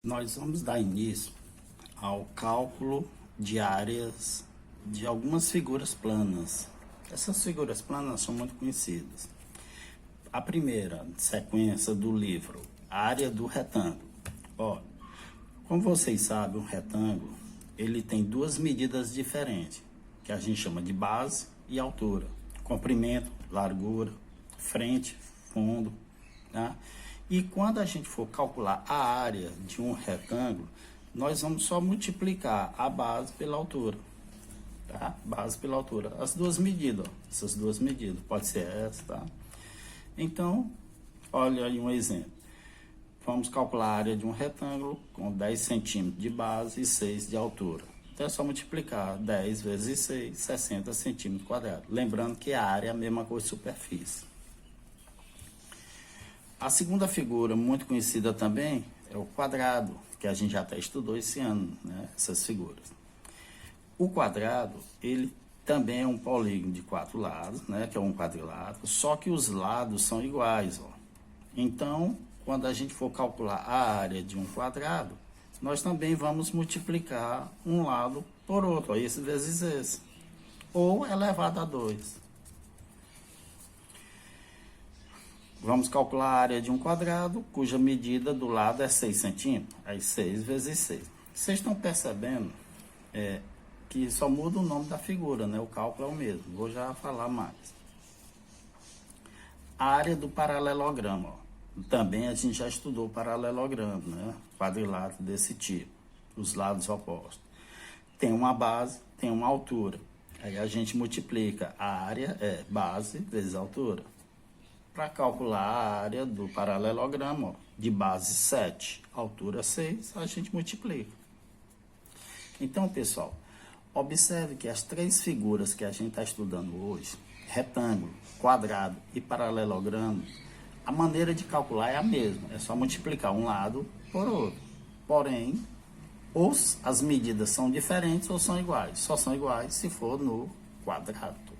Nós vamos dar início ao cálculo de áreas de algumas figuras planas. Essas figuras planas são muito conhecidas. A primeira sequência do livro, a área do retângulo. Ó, como vocês sabem, um retângulo ele tem duas medidas diferentes, que a gente chama de base e altura. Comprimento, largura, frente, fundo, tá? E quando a gente for calcular a área de um retângulo, nós vamos só multiplicar a base pela altura, tá? Base pela altura. As duas medidas, ó, essas duas medidas, pode ser essa, tá? Então, olha aí um exemplo. Vamos calcular a área de um retângulo com 10 centímetros de base e 6 de altura. Então é só multiplicar 10 vezes 6, 60 centímetros quadrados. Lembrando que a área é a mesma coisa que superfície. A segunda figura muito conhecida também é o quadrado, que a gente já até estudou esse ano, né? Essas figuras. O quadrado, ele também é um polígono de 4 lados, né? Que é um quadrilátero, só que os lados são iguais, ó. Então, quando a gente for calcular a área de um quadrado, nós também vamos multiplicar um lado por outro, ó, esse vezes esse, ou elevado a 2. Vamos calcular a área de um quadrado, cuja medida do lado é 6 centímetros. Aí 6 vezes 6. Vocês estão percebendo que só muda o nome da figura, né? O cálculo é o mesmo. Vou já falar mais. A área do paralelograma. Ó. Também a gente já estudou paralelogramo, né? Quadrilátero desse tipo. Os lados opostos. Tem uma base, tem uma altura. Aí a gente multiplica a área, base vezes altura. Para calcular a área do paralelogramo, ó, de base 7, altura 6, a gente multiplica. Então, pessoal, observe que as três figuras que a gente está estudando hoje, retângulo, quadrado e paralelogramo, a maneira de calcular é a mesma, é só multiplicar um lado por outro. Porém, ou as medidas são diferentes ou são iguais. Só são iguais se for no quadrado.